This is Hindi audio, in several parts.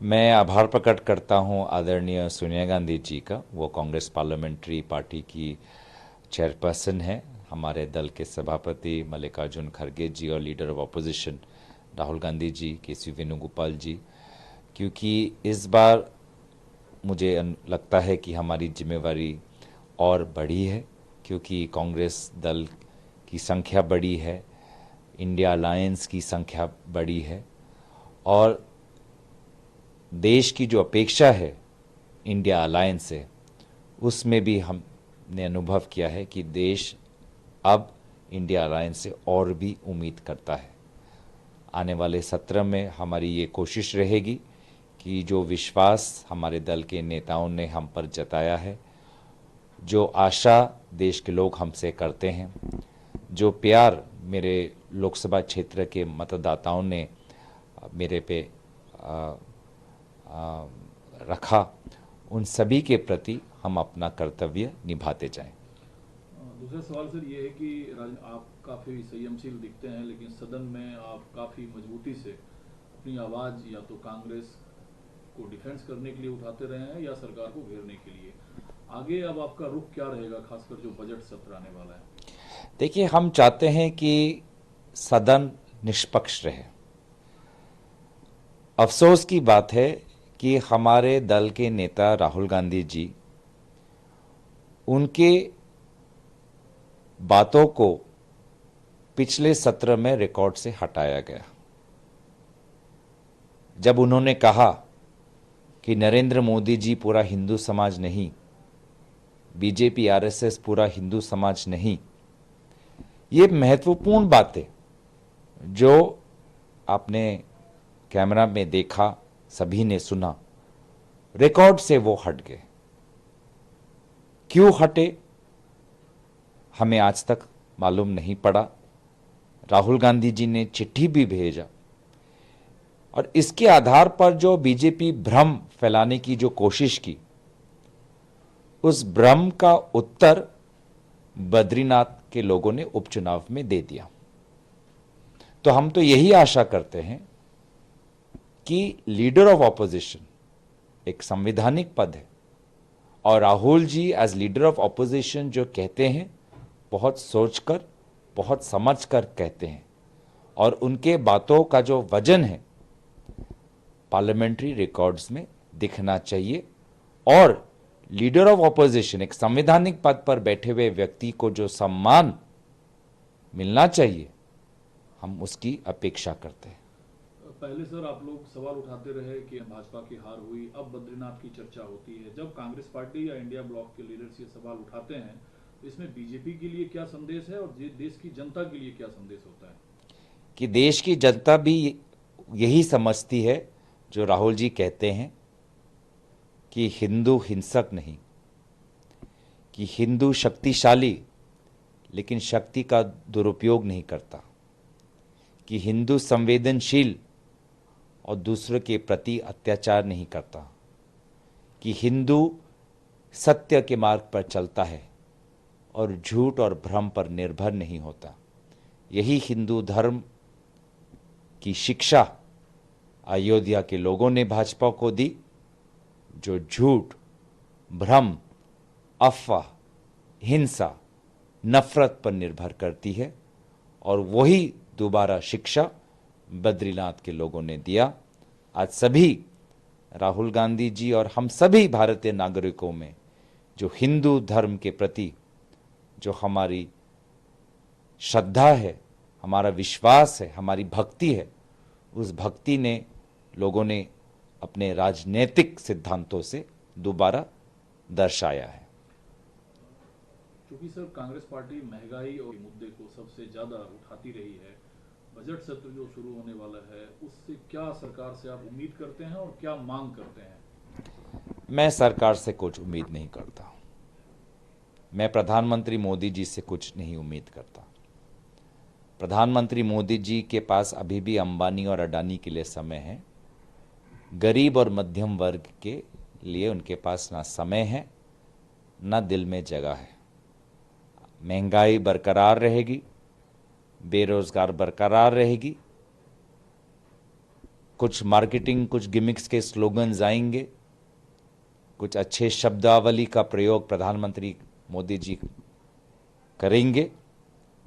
मैं आभार प्रकट करता हूं आदरणीय सोनिया गांधी जी का। वो कांग्रेस पार्लियामेंट्री पार्टी की चेयरपर्सन है। हमारे दल के सभापति मल्लिकार्जुन खड़गे जी और leader of opposition Rahul Gandhi ji, K C Venugopal जी, क्योंकि इस बार मुझे लगता है कि हमारी जिम्मेवारी और बड़ी है, क्योंकि कांग्रेस दल की संख्या बड़ी है, इंडिया अलायंस की संख्या बड़ी है, और देश की जो अपेक्षा है इंडिया अलायंस से, उसमें भी हमने अनुभव किया है कि देश अब इंडिया अलायंस से और भी उम्मीद करता है। आने वाले सत्र में हमारी ये कोशिश रहेगी कि जो विश्वास हमारे दल के नेताओं ने हम पर जताया है, जो आशा देश के लोग हमसे करते हैं, जो प्यार मेरे लोकसभा क्षेत्र के मतदाताओं ने मेरे पे आ, आ, रखा, उन सभी के प्रति हम अपना कर्तव्य निभाते जाएं। दूसरा सवाल सर ये है कि आप काफ़ी संयमशील दिखते हैं, लेकिन सदन में आप काफ़ी मजबूती से अपनी आवाज़ या तो कांग्रेस को डिफेंस करने के लिए उठाते रहे हैं या सरकार को घेरने के लिए। आगे अब आपका रुख क्या रहेगा, खासकर जो बजट सत्र आने वाला है? देखिए, हम चाहते हैं कि सदन निष्पक्ष रहे। अफसोस की बात है कि हमारे दल के नेता राहुल गांधी जी, उनके बातों को पिछले सत्र में रिकॉर्ड से हटाया गया। जब उन्होंने कहा कि नरेंद्र मोदी जी पूरा हिंदू समाज नहीं, बीजेपी आरएसएस पूरा हिंदू समाज नहीं, ये महत्वपूर्ण बातें जो आपने कैमरा में देखा, सभी ने सुना, रिकॉर्ड से वो हट गए। क्यों हटे हमें आज तक मालूम नहीं पड़ा। राहुल गांधी जी ने चिट्ठी भी भेजा, और इसके आधार पर जो बीजेपी भ्रम फैलाने की जो कोशिश की, उस भ्रम का उत्तर बद्रीनाथ के लोगों ने उपचुनाव में दे दिया। तो हम तो यही आशा करते हैं कि लीडर ऑफ ऑपोजिशन एक संवैधानिक पद है, और Rahul ji as leader of opposition जो कहते हैं, बहुत सोचकर, बहुत समझकर कहते हैं, और उनके बातों का जो वजन है पार्लियामेंट्री रिकॉर्ड्स में दिखना चाहिए। और लीडर ऑफ ऑपोजिशन, एक संवैधानिक पद पर बैठे हुए व्यक्ति को जो सम्मान मिलना चाहिए, हम उसकी अपेक्षा करते हैं। पहले सर आप लोग सवाल उठाते रहे कि भाजपा की हार हुई, अब बद्रीनाथ की चर्चा होती है। जब कांग्रेस पार्टी या इंडिया ब्लॉक के लीडर्स ये सवाल उठाते हैं, तो इसमें बीजेपी के लिए क्या संदेश है और देश की जनता के लिए क्या संदेश होता है? कि देश की जनता भी यही समझती है जो राहुल जी कहते हैं, कि हिंदू हिंसक नहीं, कि हिंदू शक्तिशाली लेकिन शक्ति का दुरुपयोग नहीं करता, कि हिंदू संवेदनशील और दूसरों के प्रति अत्याचार नहीं करता, कि हिंदू सत्य के मार्ग पर चलता है और झूठ और भ्रम पर निर्भर नहीं होता। यही हिंदू धर्म की शिक्षा अयोध्या के लोगों ने भाजपा को दी, जो झूठ, भ्रम, अफवाह, हिंसा, नफरत पर निर्भर करती है। और वही दोबारा शिक्षा बद्रीनाथ के लोगों ने दिया। आज सभी राहुल गांधी जी और हम सभी भारतीय नागरिकों में जो हिंदू धर्म के प्रति जो हमारी श्रद्धा है, हमारा विश्वास है, हमारी भक्ति है, उस भक्ति ने लोगों ने अपने राजनीतिक सिद्धांतों से दोबारा दर्शाया है। क्योंकि सर कांग्रेस पार्टी महंगाई और मुद्दे को सबसे ज्यादा उठाती रही है, बजट सत्र जो शुरू होने वाला है उससे क्या सरकार से आप उम्मीद करते हैं और क्या मांग करते हैं? मैं सरकार से कुछ उम्मीद नहीं करता। मैं प्रधानमंत्री मोदी जी से कुछ नहीं उम्मीद करता। प्रधानमंत्री मोदी जी के पास अभी भी अंबानी और अडानी के लिए समय है। गरीब और मध्यम वर्ग के लिए उनके पास ना समय है, ना दिल में जगह है। महंगाई बरकरार रहेगी, बेरोजगार बरकरार रहेगी, कुछ मार्केटिंग, कुछ गिमिक्स के स्लोगन्स आएंगे, कुछ अच्छे शब्दावली का प्रयोग प्रधानमंत्री मोदी जी करेंगे,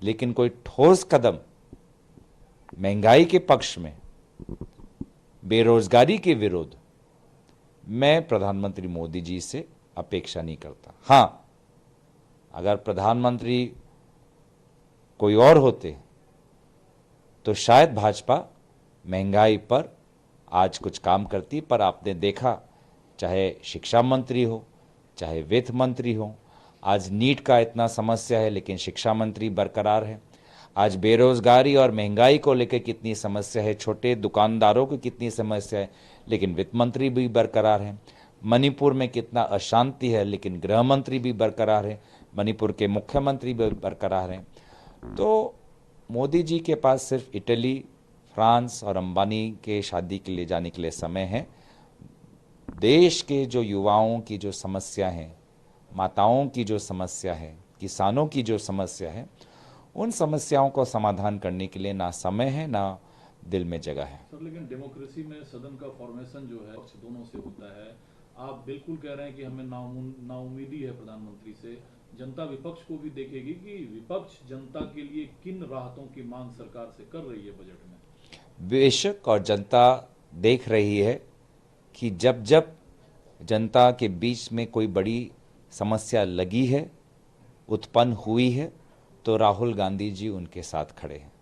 लेकिन कोई ठोस कदम महंगाई के पक्ष में, बेरोजगारी के विरुद्ध मैं प्रधानमंत्री मोदी जी से अपेक्षा नहीं करता। हां, अगर प्रधानमंत्री कोई और होते तो शायद भाजपा महंगाई पर आज कुछ काम करती, पर आपने देखा चाहे शिक्षा मंत्री हो, चाहे वित्त मंत्री हो, आज नीट का इतना समस्या है लेकिन शिक्षा मंत्री बरकरार है। आज बेरोजगारी और महंगाई को लेकर कितनी समस्या है, छोटे दुकानदारों की कितनी समस्या है, लेकिन वित्त मंत्री भी बरकरार है। मणिपुर में कितना अशांति है, लेकिन गृह मंत्री भी बरकरार है, मणिपुर के मुख्यमंत्री भी बरकरार हैं। तो मोदी जी के पास सिर्फ इटली, फ्रांस और अंबानी के शादी के लिए जाने के लिए समय है। देश के जो युवाओं की जो समस्या है, माताओं की जो समस्या है, किसानों की जो समस्या है, उन समस्याओं को समाधान करने के लिए ना समय है ना दिल में जगह है। सर, लेकिन डेमोक्रेसी में सदन का फॉर्मेशन जो है पक्ष दोनों से होता है। आप बिल्कुल कह रहे हैं कि हमें नाउम्मीदी है प्रधानमंत्री से। जनता विपक्ष को भी देखेगी कि विपक्ष जनता के लिए किन राहतों की मांग सरकार से कर रही है बजट में। बेशक, और जनता देख रही है कि जब जब जनता के बीच में कोई बड़ी समस्या लगी है, उत्पन्न हुई है, तो राहुल गांधी जी उनके साथ खड़े हैं।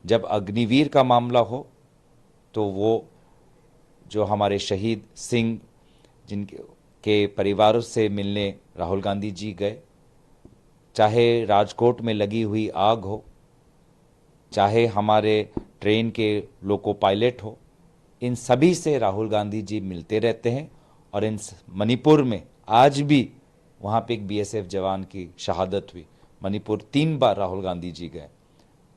जब अग्निवीर का मामला हो तो वो जो हमारे शहीद सिंह जिनके परिवारों से मिलने राहुल गांधी जी गए, चाहे राजकोट में लगी हुई आग हो, चाहे हमारे ट्रेन के लोको पायलट हो, इन सभी से राहुल गांधी जी मिलते रहते हैं। और इन मणिपुर में आज भी वहाँ पे एक बीएसएफ जवान की शहादत हुई, मणिपुर 3 बार राहुल गांधी जी गए।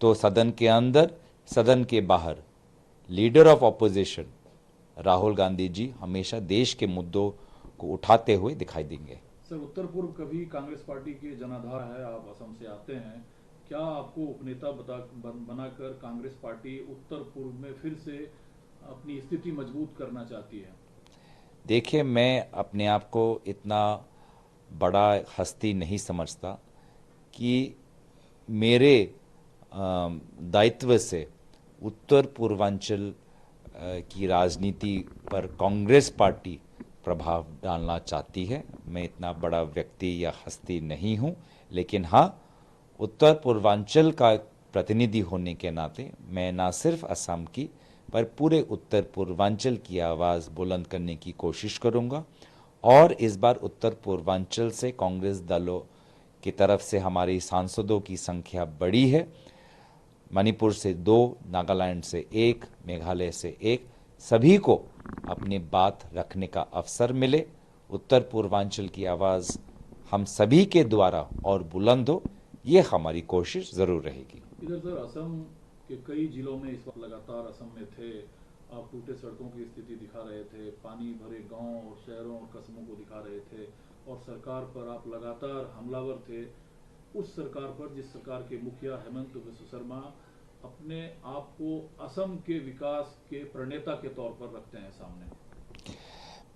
तो सदन के अंदर, सदन के बाहर leader of opposition Rahul Gandhi ji हमेशा देश के मुद्दों को उठाते हुए दिखाई देंगे। सर, उत्तर पूर्व कभी कांग्रेस पार्टी के जनाधार है, आप असम से आते हैं, क्या आपको उपनेता बनाकर कांग्रेस पार्टी उत्तर पूर्व में फिर से अपनी स्थिति मजबूत करना चाहती है? देखिए, मैं अपने आप को इतना बड़ा हस्ती नहीं समझता कि मेरे दायित्व से उत्तर पूर्वांचल की राजनीति पर कांग्रेस पार्टी प्रभाव डालना चाहती है। मैं इतना बड़ा व्यक्ति या हस्ती नहीं हूं, लेकिन हाँ, उत्तर पूर्वांचल का प्रतिनिधि होने के नाते मैं ना सिर्फ असम की पर पूरे उत्तर पूर्वांचल की आवाज़ बुलंद करने की कोशिश करूंगा। और इस बार उत्तर पूर्वांचल से कांग्रेस दलों की तरफ से हमारी सांसदों की संख्या बड़ी है। मणिपुर से 2, नागालैंड से 1, मेघालय से 1, सभी को अपनी बात रखने का अवसर मिले। उत्तर पूर्वांचल की आवाज़ हम सभी के द्वारा और बुलंद हो, ये हमारी कोशिश ज़रूर रहेगी। इधर सर, असम के कई जिलों में इस वक्त लगातार असम में थे, आप टूटे सड़कों की स्थिति दिखा रहे थे, पानी भरे गांव और शहरों और कस्बों को दिखा रहे थे, और सरकार पर आप लगातार हमलावर थे। उस सरकार पर, जिस सरकार के मुखिया हेमंत बिस्व शर्मा अपने आप को असम के विकास के प्रणेता के तौर पर रखते हैं सामने,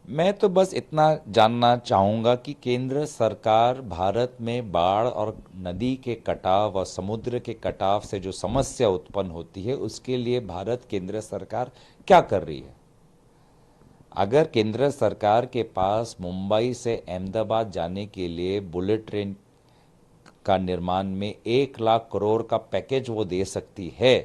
मैं तो बस इतना जानना चाहूँगा कि केंद्र सरकार भारत में बाढ़ और नदी के कटाव और समुद्र के कटाव से जो समस्या उत्पन्न होती है, उसके लिए भारत केंद्र सरकार क्या कर रही है। अगर केंद्र सरकार के पास मुंबई से अहमदाबाद जाने के लिए बुलेट ट्रेन का निर्माण में 1 लाख करोड़ का पैकेज वो दे सकती है,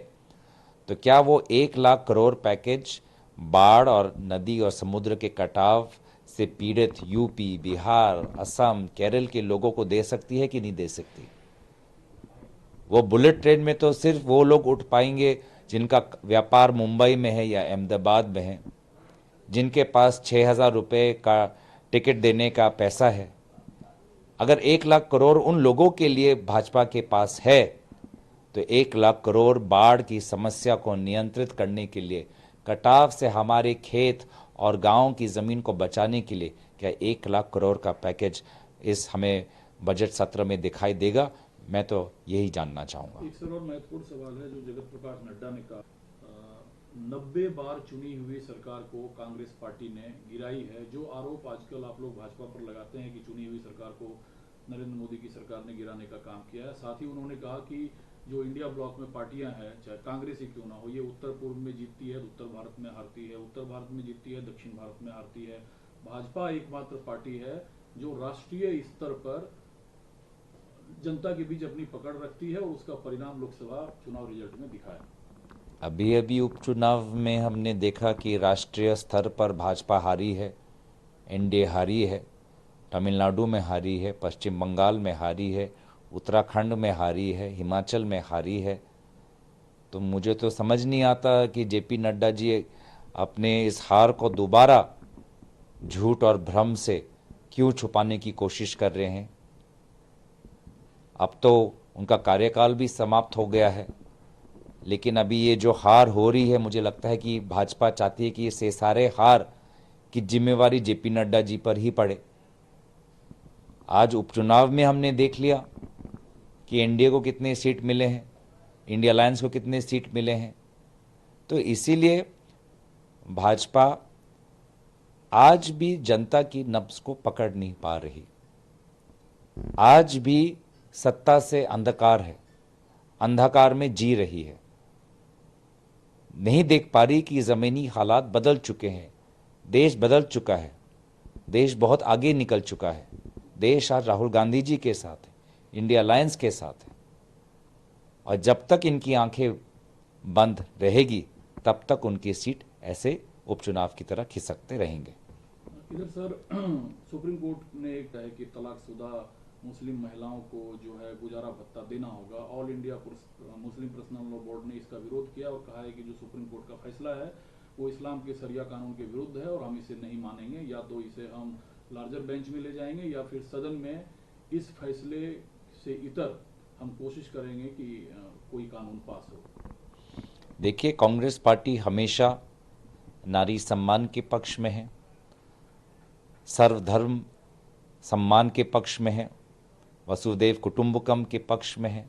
तो क्या वो 1 लाख करोड़ पैकेज बाढ़ और नदी और समुद्र के कटाव से पीड़ित यूपी, बिहार, असम, केरल के लोगों को दे सकती है कि नहीं दे सकती? वो बुलेट ट्रेन में तो सिर्फ वो लोग उठ पाएंगे जिनका व्यापार मुंबई में है या अहमदाबाद में है, जिनके पास 6,000 रुपये का टिकट देने का पैसा है। अगर 1 लाख करोड़ उन लोगों के लिए भाजपा के पास है, तो 1 लाख करोड़ बाढ़ की समस्या को नियंत्रित करने के लिए, कटाव से हमारे खेत और गांव की ज़मीन को बचाने के लिए क्या 1 लाख करोड़ का पैकेज इस हमें बजट सत्र में दिखाई देगा? मैं तो यही जानना चाहूँगा। एक सर और महत्वपूर्ण सवाल है जो जगत प्रकाश नड्डा ने कहा, 90 बार चुनी हुई सरकार को कांग्रेस पार्टी ने गिराई है, जो आरोप आजकल आप लोग भाजपा पर लगाते हैं कि चुनी हुई सरकार को नरेंद्र मोदी की सरकार ने गिराने का काम किया है। साथ ही उन्होंने कहा कि जो इंडिया ब्लॉक में पार्टियां हैं, चाहे कांग्रेस ही क्यों ना हो, ये उत्तर पूर्व में जीतती है, उत्तर भारत में हारती है, उत्तर भारत में जीतती है, दक्षिण भारत में हारती है। भाजपा एकमात्र पार्टी है जो राष्ट्रीय स्तर पर जनता के बीच अपनी पकड़ रखती है और उसका परिणाम लोकसभा चुनाव रिजल्ट में दिखा है। अभी अभी उपचुनाव में हमने देखा कि राष्ट्रीय स्तर पर भाजपा हारी है, एनडीए हारी है, तमिलनाडु में हारी है, पश्चिम बंगाल में हारी है, उत्तराखंड में हारी है, हिमाचल में हारी है। तो मुझे तो समझ नहीं आता कि जेपी नड्डा जी अपने इस हार को दोबारा झूठ और भ्रम से क्यों छुपाने की कोशिश कर रहे हैं। अब तो उनका कार्यकाल भी समाप्त हो गया है, लेकिन अभी ये जो हार हो रही है, मुझे लगता है कि भाजपा चाहती है कि ये सारे हार की जिम्मेवारी जेपी नड्डा जी पर ही पड़े। आज उपचुनाव में हमने देख लिया कि एनडीए को कितने सीट मिले हैं, इंडिया अलायंस को कितने सीट मिले हैं। तो इसीलिए भाजपा आज भी जनता की नब्ज को पकड़ नहीं पा रही। आज भी सत्ता से अंधकार है, अंधकार में जी रही है, नहीं देख पा रही कि ज़मीनी हालात बदल चुके हैं, देश बदल चुका है, देश बहुत आगे निकल चुका है। देश आज राहुल गांधी जी के साथ है, इंडिया अलायंस के साथ है, और जब तक इनकी आंखें बंद रहेगी तब तक उनकी सीट ऐसे उपचुनाव की तरह खिसकते रहेंगे। इधर सर सुप्रीम कोर्ट ने एक कहा है कि तलाकशुदा मुस्लिम महिलाओं को जो है गुजारा भत्ता देना होगा। All India Muslim personal law board ने इसका विरोध किया और कहा है कि जो सुप्रीम कोर्ट का फैसला है वो इस्लाम के शरिया कानून के विरुद्ध है और हम इसे नहीं मानेंगे। या तो इसे हम लार्जर बेंच में ले जाएंगे या फिर सदन में इस फैसले से इतर हम कोशिश करेंगे कि कोई कानून पास हो। देखिए, कांग्रेस पार्टी हमेशा नारी सम्मान के पक्ष में है, सर्वधर्म सम्मान के पक्ष में है, वसुदेव कुटुंबकम के पक्ष में है,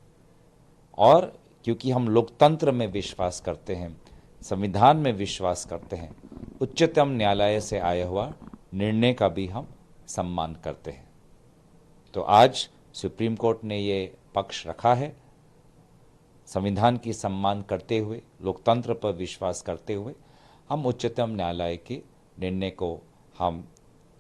और क्योंकि हम लोकतंत्र में विश्वास करते हैं, संविधान में विश्वास करते हैं, उच्चतम न्यायालय से आया हुआ निर्णय का भी हम सम्मान करते हैं। तो आज सुप्रीम कोर्ट ने ये पक्ष रखा है, संविधान की सम्मान करते हुए, लोकतंत्र पर विश्वास करते हुए हम उच्चतम न्यायालय के निर्णय को हम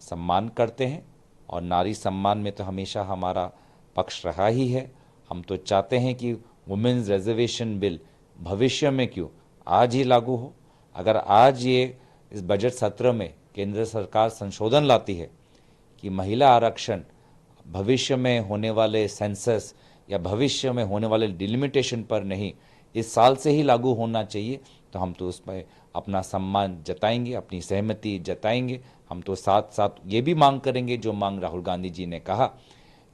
सम्मान करते हैं, और नारी सम्मान में तो हमेशा हमारा पक्ष रहा ही है। हम तो चाहते हैं कि वुमेन्स रिजर्वेशन बिल भविष्य में क्यों आज ही लागू हो। अगर आज ये इस बजट सत्र में केंद्र सरकार संशोधन लाती है कि महिला आरक्षण भविष्य में होने वाले सेंसस या भविष्य में होने वाले डिलिमिटेशन पर नहीं, इस साल से ही लागू होना चाहिए, तो हम तो उस पर अपना सम्मान जताएंगे, अपनी सहमति जताएंगे। हम तो साथ साथ ये भी मांग करेंगे जो मांग राहुल गांधी जी ने कहा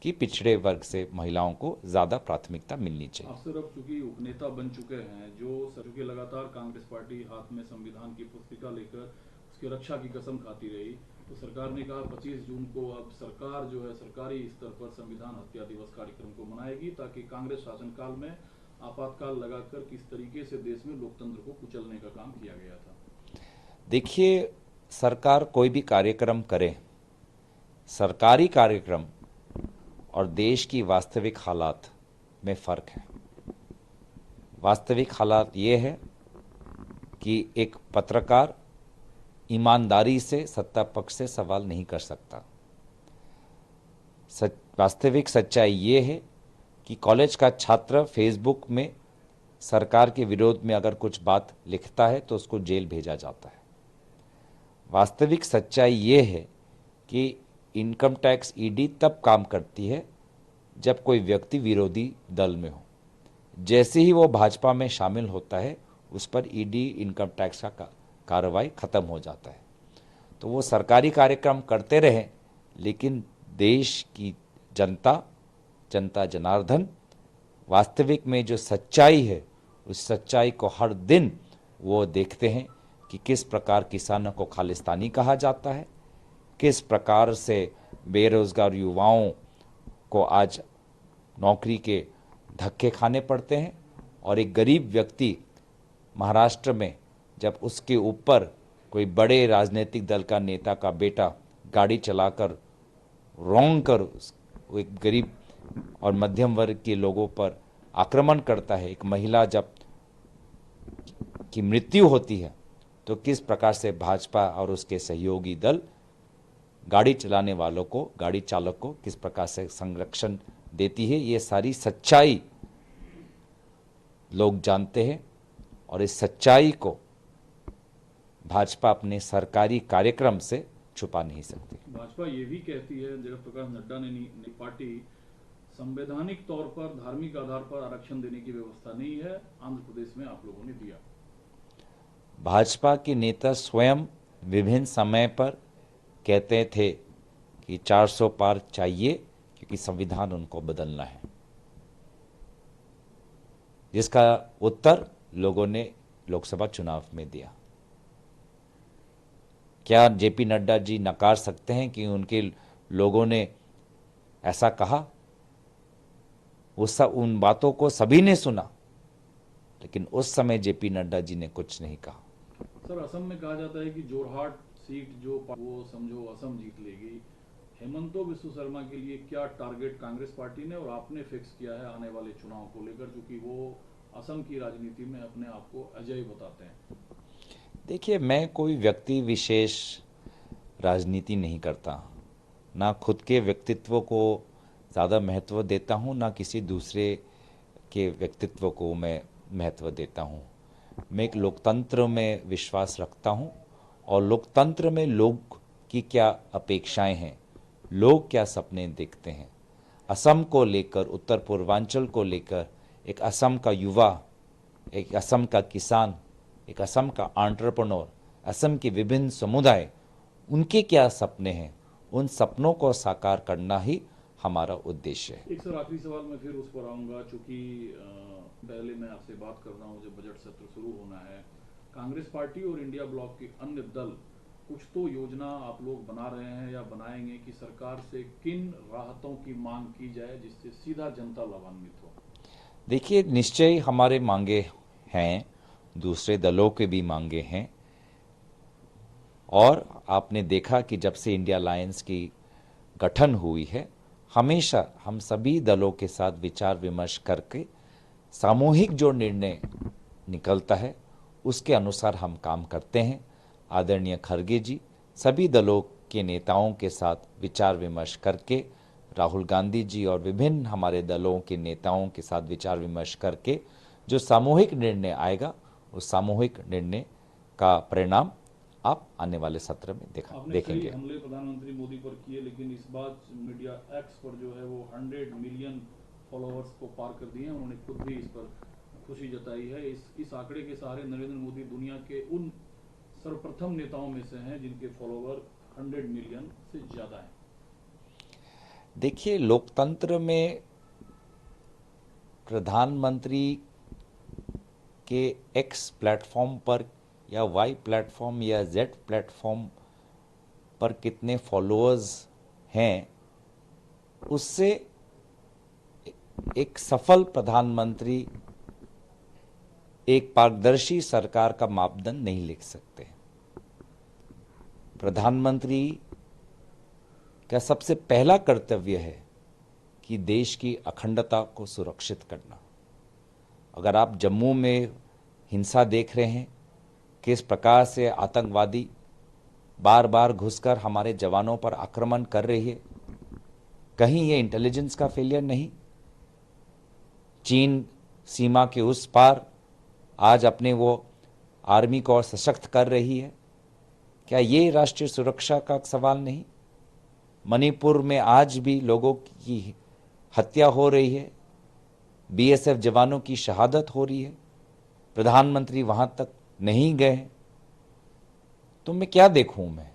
कि पिछड़े वर्ग से महिलाओं को ज़्यादा प्राथमिकता मिलनी चाहिए। आप सर अब चूंकि उपनेता बन चुके हैं, जो सर के लगातार कांग्रेस पार्टी हाथ में संविधान की पुस्तिका लेकर उसकी रक्षा की कसम खाती रही, तो सरकार ने कहा 25 जून को अब सरकार जो है सरकारी स्तर पर संविधान हत्या दिवस कार्यक्रम को मनाएगी, ताकि कांग्रेस शासनकाल में आपातकाल लगाकर किस तरीके से देश में लोकतंत्र को कुचलने का काम किया गया था। देखिए, सरकार कोई भी कार्यक्रम करे, सरकारी कार्यक्रम और देश की वास्तविक हालात में फ़र्क है। वास्तविक हालात ये है कि एक पत्रकार ईमानदारी से सत्ता पक्ष से सवाल नहीं कर सकता। वास्तविक सच्चाई ये है कि कॉलेज का छात्र फेसबुक में सरकार के विरोध में अगर कुछ बात लिखता है तो उसको जेल भेजा जाता है। वास्तविक सच्चाई ये है कि इनकम टैक्स ईडी तब काम करती है जब कोई व्यक्ति विरोधी दल में हो। जैसे ही वो भाजपा में शामिल होता है उस पर ईडी इनकम टैक्स का कार्रवाई ख़त्म हो जाता है। तो वो सरकारी कार्यक्रम करते रहे, लेकिन देश की जनता जनार्दन वास्तविक में जो सच्चाई है उस सच्चाई को हर दिन वो देखते हैं कि किस प्रकार किसानों को खालिस्तानी कहा जाता है, किस प्रकार से बेरोजगार युवाओं को आज नौकरी के धक्के खाने पड़ते हैं, और एक गरीब व्यक्ति महाराष्ट्र में जब उसके ऊपर कोई बड़े राजनीतिक दल का नेता का बेटा गाड़ी चलाकर रौंद कर एक गरीब और मध्यम वर्ग के लोगों पर आक्रमण करता है, एक महिला जब की मृत्यु होती है, तो किस प्रकार से भाजपा और उसके सहयोगी दल गाड़ी चलाने वालों को, गाड़ी चालक को किस प्रकार से संरक्षण देती है, ये सारी सच्चाई लोग जानते हैं। और इस सच्चाई को भाजपा अपने सरकारी कार्यक्रम से छुपा नहीं सकती। भाजपा ये भी कहती है, जगत प्रकाश नड्डा ने पार्टी संवैधानिक तौर पर धार्मिक आधार पर आरक्षण देने की व्यवस्था नहीं है, आंध्र प्रदेश में आप लोगों ने दिया। भाजपा के नेता स्वयं विभिन्न समय पर कहते थे कि 400 पार चाहिए, क्योंकि संविधान उनको बदलना है, जिसका उत्तर लोगों ने लोकसभा चुनाव में दिया। क्या जेपी नड्डा जी नकार सकते हैं कि उनके लोगों ने ऐसा कहा? उन बातों को सभी ने सुना, लेकिन उस समय जेपी नड्डा जी ने कुछ नहीं कहा। सर, असम में कहा जाता है कि जोरहाट सीट जो वो समझो असम जीत लेगी। हेमंतो बिस्व शर्मा के लिए क्या टारगेट कांग्रेस पार्टी ने और आपने फिक्स किया है आने वाले चुनाव को लेकर, क्योंकि वो असम की राजनीति में अपने आप को अजय बताते हैं? देखिए, मैं कोई व्यक्ति विशेष राजनीति नहीं करता, ना खुद के व्यक्तित्व को ज़्यादा महत्व देता हूँ, ना किसी दूसरे के व्यक्तित्व को मैं महत्व देता हूँ। मैं एक लोकतंत्र में विश्वास रखता हूँ, और लोकतंत्र में लोग की क्या अपेक्षाएं हैं, लोग क्या सपने देखते हैं। असम को लेकर, उत्तर पूर्वांचल को लेकर, एक असम का युवा, एक असम का किसान, एक असम का एंटरप्रेन्योर, असम के विभिन्न समुदाय, उनके क्या सपने हैं, उन सपनों को साकार करना ही हमारा उद्देश्य है। एक सर आखिरी सवाल मैं फिर उस पर आऊंगा, चूंकि पहले मैं आपसे बात कर रहा हूँ, जब बजट सत्र शुरू होना है, कांग्रेस पार्टी और इंडिया ब्लॉक के अन्य दल कुछ तो योजना आप लोग बना रहे हैं या बनाएंगे कि सरकार से किन राहतों की मांग की जाए जिससे सीधा जनता लाभान्वित हो? देखिए, निश्चय हमारे मांगे हैं, दूसरे दलों के भी मांगे हैं, और आपने देखा कि जब से इंडिया अलायंस की गठन हुई है, हमेशा हम सभी दलों के साथ विचार विमर्श करके सामूहिक जो निर्णय निकलता है उसके अनुसार हम काम करते हैं। आदरणीय खड़गे जी सभी दलों के नेताओं के साथ विचार विमर्श करके, राहुल गांधी जी और विभिन्न हमारे दलों के नेताओं के साथ विचार विमर्श करके जो सामूहिक निर्णय आएगा, उस सामूहिक निर्णय का परिणाम आप आने वाले सत्र में देखेंगे। हमले प्रधानमंत्री मोदी पर किए, लेकिन इस बार मीडिया एक्स पर जो है वो 100 मिलियन फॉलोअर्स को पार कर दिए हैं। उन्होंने खुद भी इस पर खुशी जताई है। इस आंकड़े के सहारे नरेंद्र मोदी दुनिया के उन सर्वप्रथम नेताओं में से हैं जिनके फॉलोअर 100 मिलियन से ज्यादा हैं। देखिए, लोकतंत्र में प्रधानमंत्री के एक्स प्लेटफॉर्म पर या वाई प्लेटफॉर्म या जेड प्लेटफॉर्म पर कितने फॉलोअर्स हैं, उससे एक सफल प्रधानमंत्री, एक पारदर्शी सरकार का मापदंड नहीं लिख सकते। प्रधानमंत्री का सबसे पहला कर्तव्य है कि देश की अखंडता को सुरक्षित करना। अगर आप जम्मू में हिंसा देख रहे हैं, किस प्रकार से आतंकवादी बार बार घुसकर हमारे जवानों पर आक्रमण कर रही है, कहीं ये इंटेलिजेंस का फेलियर नहीं? चीन सीमा के उस पार आज अपने वो आर्मी को और सशक्त कर रही है, क्या ये राष्ट्रीय सुरक्षा का सवाल नहीं? मणिपुर में आज भी लोगों की हत्या हो रही है, बीएसएफ जवानों की शहादत हो रही है, प्रधानमंत्री वहां तक नहीं गए। तो मैं क्या देखूं? मैं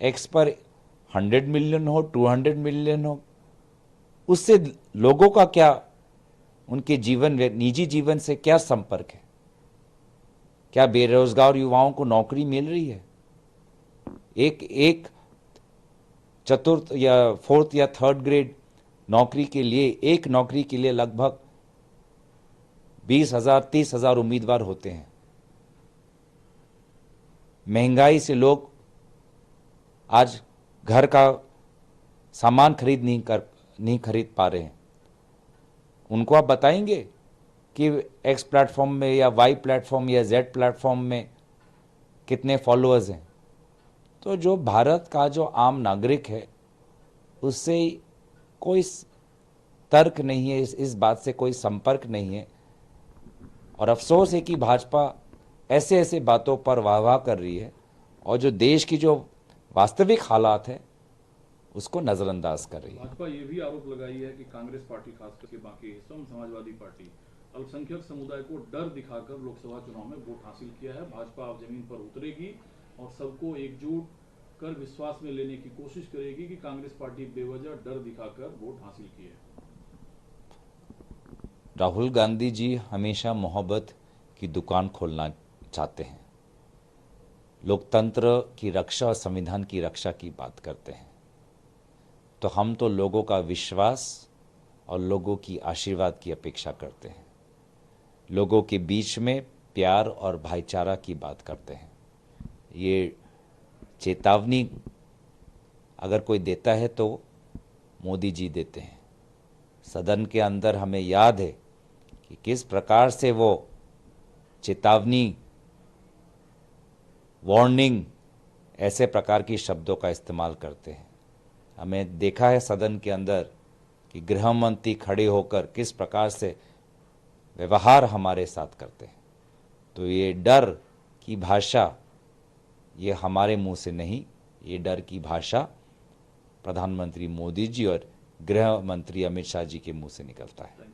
एक्स पर 100 मिलियन हो, 200 मिलियन हो, उससे लोगों का क्या, उनके जीवन, निजी जीवन से क्या संपर्क है? क्या बेरोजगार युवाओं को नौकरी मिल रही है? एक चतुर्थ या फोर्थ या थर्ड ग्रेड नौकरी के लिए, एक नौकरी के लिए लगभग 20,000 30,000 उम्मीदवार होते हैं। महंगाई से लोग आज घर का सामान नहीं खरीद पा रहे हैं। उनको आप बताएंगे कि एक्स प्लेटफॉर्म में या वाई प्लेटफॉर्म या जेड प्लेटफॉर्म में कितने फॉलोअर्स हैं? तो जो भारत का जो आम नागरिक है उससे कोई तर्क नहीं है, इस बात से कोई संपर्क नहीं है। और अफसोस है कि भाजपा ऐसे ऐसे बातों पर वाह कर रही है और जो देश की जो वास्तविक हालात है उसको नजरअंदाज कर रही है। भाजपा ये भी आरोप लगाई है कि कांग्रेस पार्टी, खास करके बाकी हिस्सों में समाजवादी पार्टी, अल्पसंख्यक समुदाय को डर दिखाकर लोकसभा चुनाव में वोट हासिल किया है। भाजपा अब जमीन पर उतरेगी और सबको एकजुट कर विश्वास में लेने की कोशिश करेगी कि कांग्रेस पार्टी बेवजह डर दिखाकर वोट हासिल किए। राहुल गांधी जी हमेशा मोहब्बत की दुकान खोलना चाहते हैं, लोकतंत्र की रक्षा और संविधान की रक्षा की बात करते हैं। तो हम तो लोगों का विश्वास और लोगों की आशीर्वाद की अपेक्षा करते हैं, लोगों के बीच में प्यार और भाईचारा की बात करते हैं। ये चेतावनी अगर कोई देता है तो मोदी जी देते हैं। सदन के अंदर हमें याद है कि किस प्रकार से वो चेतावनी, वार्निंग, ऐसे प्रकार की शब्दों का इस्तेमाल करते हैं। हमें देखा है सदन के अंदर कि गृह मंत्री खड़े होकर किस प्रकार से व्यवहार हमारे साथ करते हैं। तो ये डर की भाषा ये हमारे मुंह से नहीं, ये डर की भाषा प्रधानमंत्री मोदी जी और गृह मंत्री अमित शाह जी के मुंह से निकलता है।